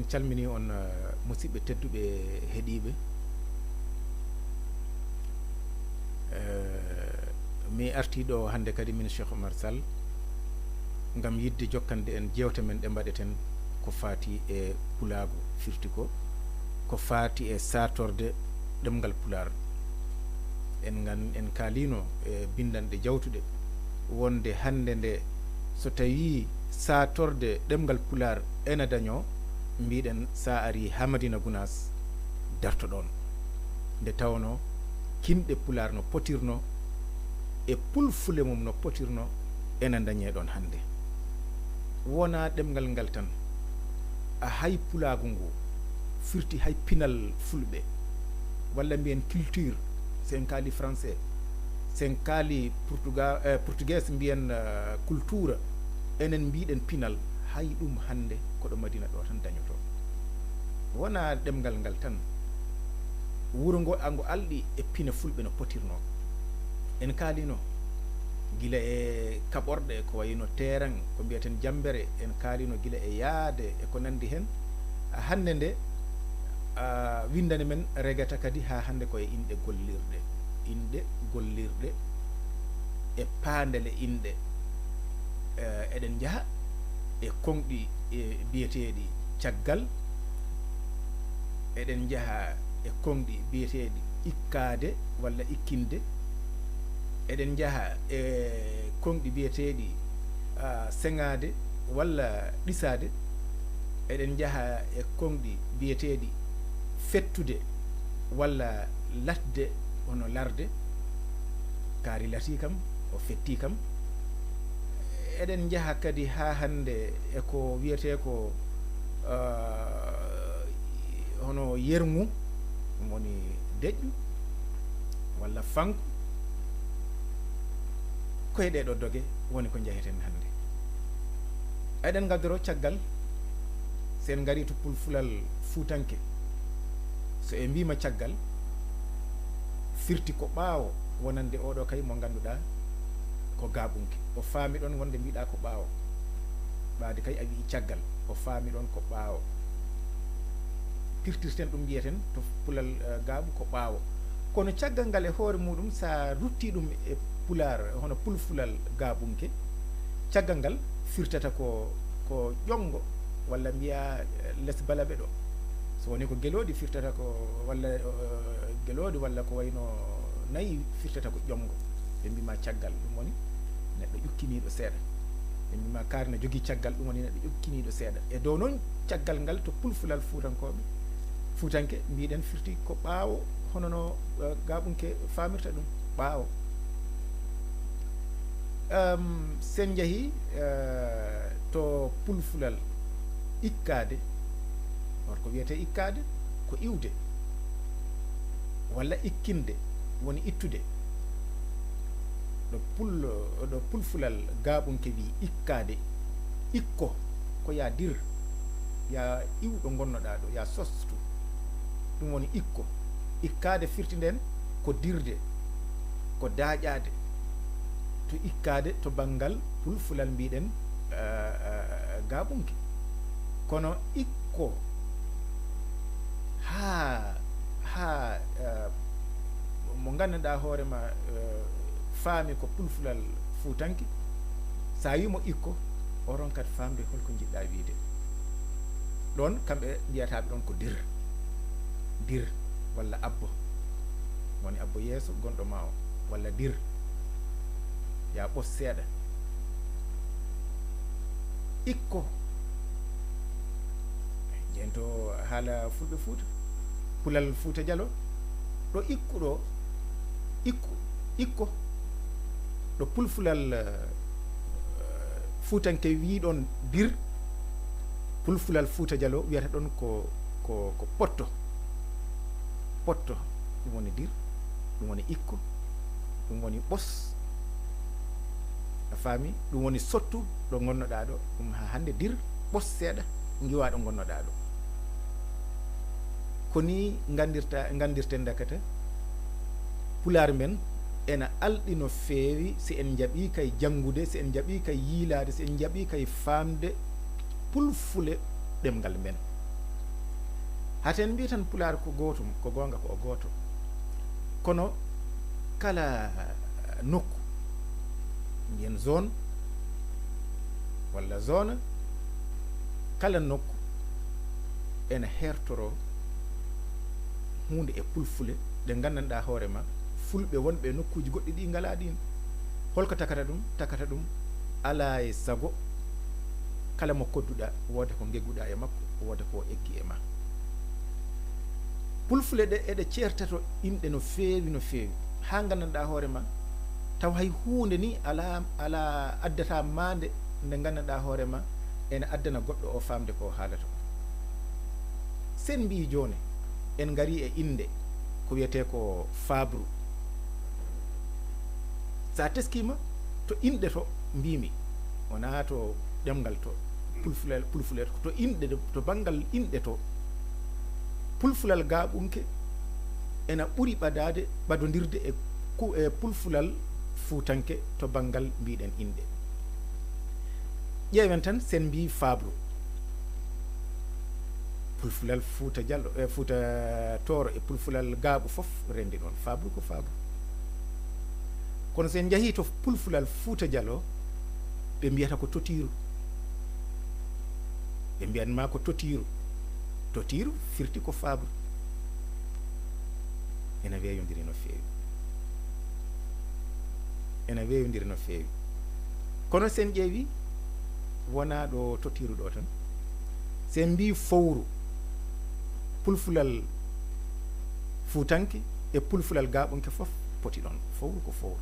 en calmini on musidɓe tedduɓe heeɗiɓe mi arti ɗo hande kadi min Cheikh Oumar Sall ngam yidde jokkande en jewte men ɗe mbaɗeten ko faati e pulaago firti ko faati e satorde ɗemgal pular en kaalino e bindanɗe jawtuɗe wonde hande nde so tawi satorde ɗemgal pular ena daño mbiɗen sa ari ha Madina Gounass darto ɗon nde tawno kinɗe pular no potirno e pulfule mum no potirno ena dañe ɗon hande wona ɗemgal ngal tan a hay pulagu ngu firti hay pinal fulɓe walla mbiyen culture sen kaali français sen kaali portugais mbiyen culture enen mbiɗen pinal hay ɗum hande koɗo Madina ɗo tan dañoto wona ɗemgal ngal tan wuro ngo ango alɗi e pina fulɓe no potirno en kaalino gila e kaɓorɗe ko wayno teran ko mbiyeten jambere en kaalino gila e yaade e ko nandi hen hande nde windane men regata kadi ha hande koye inɗe gollirɗe e paandele inɗe eɗen jaaha e konɗi biyeteɗi caggal eɗen jaaha e konɗi biyeteɗi ikkade walla ikkinde eɗen jaaha e konɗi biyeteɗi seŋade walla ɗisade eɗen jaaha e konɗi biyeteɗi fettude walla latde hono larde kaari lati kam o fetti kam eɗen jaaha kadi ha hande eko wiyete ko hono yermu woni deƴƴu walla fanku koye ɗeɗo doge woni ko jaheten hande eɗen gaddoro caggal sen gari to pulfulal fuutanke so e mbima caggal firti ko ɓaawo wonande oɗo kay mo ganduɗa ko gaɓunke o faami ɗon wonde mbiɗa ko ɓaawo ɓaade kay a wii caggal o faami ɗon ko ɓaawo pirtirten ɗum mbiyeten to pulal gaaɓu ko ɓaawo kono caggal ngal e hoore muɗum sa rutti ɗum e pular hono pulfulal gaaɓunke caggal ngal firtata ko ƴongo walla mbiya less balaɓe ɗo so woni ko geloɗi firtata ko walla geloɗi walla ko wayno nayyi firtata ko ƴongo ɓe mbima caggal ɗum woni neɗɗo ƴukkiniɗo seeɗa ɓe mbima kaari ne jogui caggal ɗum woni neɗɗo ƴukkiniɗo seeɗa e dow noon caggal ngal to pulfulal fuutanke mbiɗen firti ko ɓaawo hono no gaɓunke famirta ɗum ɓaawo sen jeehi to pulfulal ikkade ko wiyete ikkade ko iwde walla ikkinde woni ittude ɗo pulfulal gaɓunke wi ikkade ikko ko ya dir ya iwɗo gonnoɗa ɗo ya sostu ɗum woni ikko ikkade firti nden ko dirde ko daƴade to ikkade to banggal pulfulal mbiɗen gaɓunke kono ikko ha mo gandanɗa hoorema faami ko pulfulal fuutanke sa wimo ikko oron kadi famde holko jiɗɗa wiide ɗon kamɓe mbiyataɓe ɗon ko dir walla abbo woni abbo yeeso gonɗo ma o walla dir ya ɓos seeɗa ikko jen to haala fulɓe fuuta pulal fuuta dialo ɗo ikkuɗo ikko ɗo pulfulal fuutanke wiɗon dir pulfulal fuuta dialo wiyata ɗon ko potto ɗum woni dir ɗum woni ikko ɗum woni ɓos a faami ɗum woni sottu ɗo gonnoɗa ɗo ɗum ha hande dir ɓos seeɗa giwa ɗo gonnoɗa ɗo koni gandirten dakata pular men ena alɗi no feewi si en jaɓi kay janngude si en jaɓi kay yiilade si en jaɓi kay famde pulfule ɗemgal men haten mbi tan pulaar ko gootum ko goonga ko o gooto kono kala nokku mbiyen zone walla zone kala nokku ene hertoro hunde e pulfule ɗe gandanɗa hoorema fulɓe wonɓe e nokkuji goɗɗi ɗi ngala ɗin holko takata ɗum ala e sago kala mo kodduɗa wooda ko gegguɗa e makko wooda ko eggi e ma pulfule ɗe eɗe ceertato inɗe no feewi ha gandanɗa hoorema taw hay hunde ni ala addata mande nde gandanɗa hoorema ene addana goɗɗo o famde ko haalata sen mbi joni en gari e inde ko wiyete ko fabru sa teskima to inɗe to mbimi wona to ɗemgal to pulfulel to inɗe to banggal inɗe to pulfulal gaɓunke ena ɓuuri ɓadade ɓadodirde e pulfulal fuutanke to banggal mbiɗen inɗe ƴeewen tan sen mbi fabru pulfulal fuuta diallo e fuuta tooro e pulfulal gaaɓu fof rendi ɗon fabru ko fabru kono sen jeehi to pulfulal fuuta diallo ɓe mbiyata ko totiru ɓe mbiyanma ko totiru firti ko fabru ene weeyodiri no feewi kono sen ƴeewi wona ɗo totiru ɗo tan sen mbi fowru pulfulal fuutanke e pulfulal gaɓunke fof poti ɗon fowru ko fowru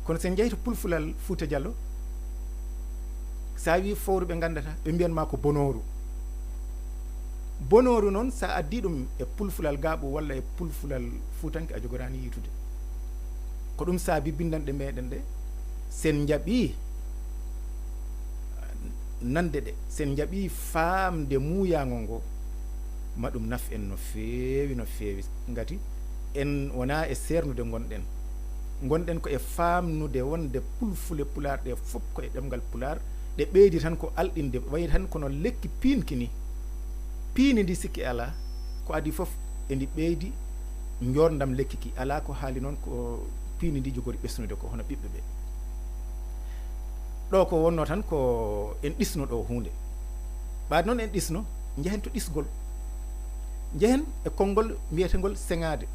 kono sen jeeyi to pulfulal fuuta diallo sa wi fowru ɓe gandata ɓe mbiyanma ko bonoru noon sa addi ɗum e pulfulal gaaɓu walla e pulfulal fuutanke a jogorani yitude ko ɗum saabi bindanɗe meɗen ɗe sen jaaɓi nande ɗe sen jaaɓi faamde muuyagol ngo ma ɗum naf en no feewi ngati en wona e sernude gonɗen ko e famnude wonde pulfule pulaar ɗe fof ko e ɗemgal pulaar ɗe ɓeydi tan ko alɗinde wayi tan kono lekki piinki ni piini ndi sikki ala ko adi fof endi ɓeydi jordam lekki ki ala ko haali noon ko piini ndi jogori ɓesnude ko hono ɓiɓɓe ɓe ɗo ko wonno tan ko en ɗisno ɗo hunde ɓaade noon en ɗisno jehen to ɗisgol jehen e konngol mbiyetegol seŋade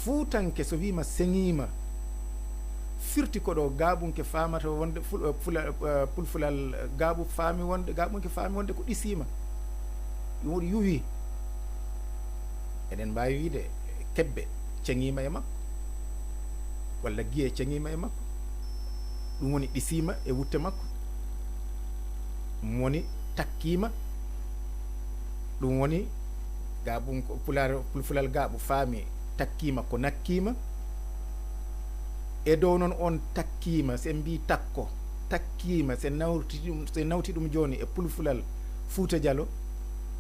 fuutanke so wima seŋima firti ko ɗo gaɓunke famata wonde pulfulal gaɓu faami wonde gaɓunke faami wonde ko ɗisima woɗi yuwi eɗen mbawi wiide kebbe ceŋima e makko walla guiye ceŋima e makko ɗum woni ɗisima e wutte makko ɗum woni takkima ɗum woni gaɓum pulfulal gaɓu faami takkima ko nakkima e dow noon on takkima sen mbi takkima sen nawti ɗum joni e pulfulal fuuta diallo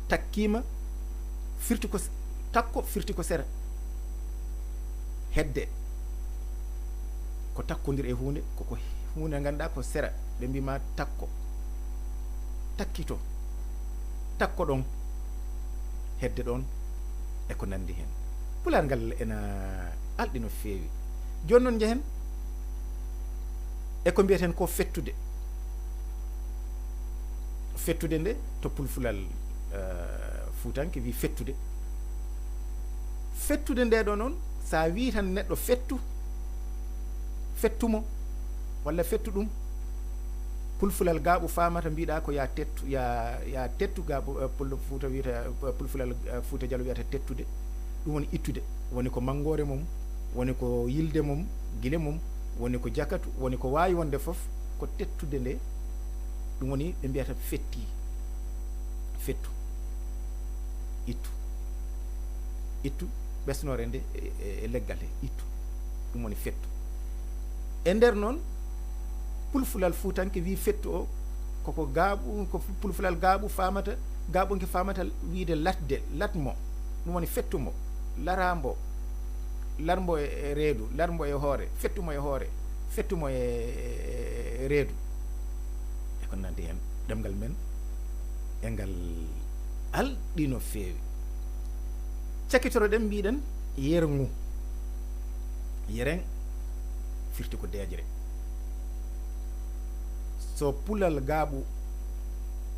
takkima firti ko takko firti ko sera hedde ko takkodir e hunde koko hunde ganduɗa ko sera ɓe mbima takkito takko ɗon hedde ɗon e ko nandi hen pulaar ngal ena alɗi no feewi joni noon jehen eko mbiyeten ko fettude nde to pulfulal fuutanke wi fettude nde ɗo noon sa wi tan neɗɗo fettumo walla fettu ɗum pulfulal gaaɓu famata mbiɗa ko ya tettu gaaɓu fuuta wiyata pulfulal fuuta diallo wiyata tettude ɗum woni ittude woni ko mangore mum woni ko yilde mum guile mum woni ko jakatu woni ko wawi wonde foof ko tettude nde ɗum woni ɓe mbiyata fettu ittu ɓesnore nde e leggal he ittu ɗum woni fettu e nder noon pulfulal fuutanke wi fettu o koko gaaɓu ko pulfulal gaaɓu famata gaaɓunke famata wiide latmo ɗum woni fettumo larmbo e reedu larmbo e hoore fettumo e reedu e ko nandi hen ɗemgal men e ngal alɗi no feewi. Cakkitoroɗen mbiɗen yerngu yeren firti ko deejre. So pulal gaaɓu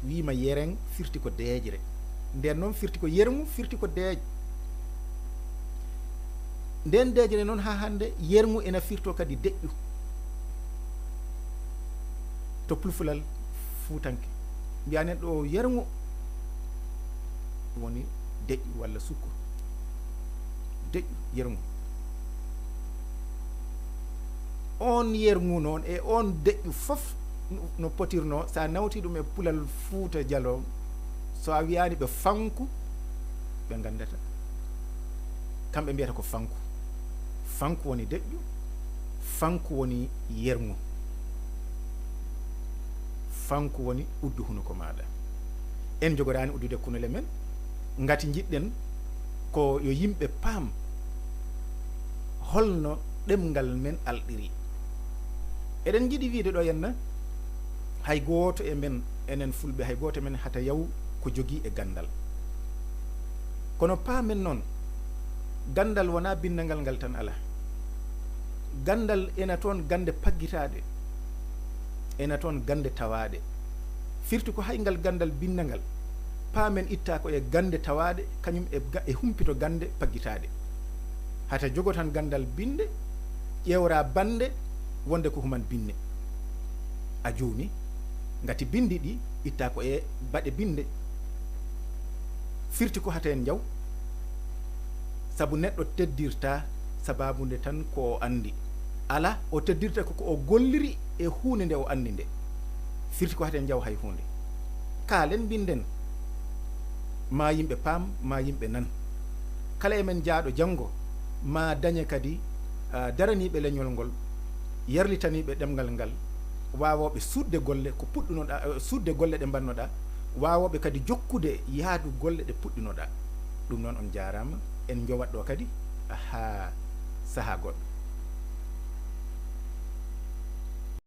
wiima yeren firti ko deejre, nden noon firti ko yerngu firti ko deej. Nden deejre noon ha hande yerngu ena firto kadi deƴƴu to pulfulal fuutanke mbiyanen ɗo yerngu woni deƴƴu walla sukko, deƴƴu yerngu. On yerngu noon e on deƴƴu fof no potirno sa nawti ɗum e pulal Fuuta Jalon, so a wiyani ɓe fanku ɓe gandata, kamɓe mbiyata ko fanku. Fanku woni deƴƴu, fanku woni yerngu, fanku woni uddu hunuko maɗa. En jogorani uddude kunole men ngati jiɗɗen ko yo yimɓe paam holno ɗemgal men alɗiri. Eɗen jiɗi wiide ɗo henna hay gooto e men enen fulɓe, hay gooto e men hata yaw ko jogii e gandal. Kono paamen noon gandal wona binndangal ngal tan ala. Gandal ena toon gande paggitaade, ena toon gande tawaade. Firti ko hay ngal gandal binndangal paamen itta ko e gande tawaade kañum e humpito gande paggitaade. Hata jogo tan gandal binde ƴewra bande wonde ko human binne a juuni, ngati bindi ɗi itta ko e baɗe binde. Firti ko hata en jaw sabu neɗɗo teddirta sababude tan ko o andi, ala o teddirta ko o golliri e hunde nde o andi nde. Firti ko hata en jaw hay hunde kaalen binden ma yimɓe paam ma yimɓe nan. Kala emen jaaɗo janngo ma dañe kadi daraniɓe leñol ngol, yarlitaniɓe ɗemgal ngal, wawoɓe sudde golle ko puɗɗunoɗa, sudde golle ɗe mbannoɗa, wawoɓe kadi jokkude yaadu golle ɗe puɗɗinoɗa. Ɗum noon on jarama en jowat ɗo kadi aha saha goɗɗo.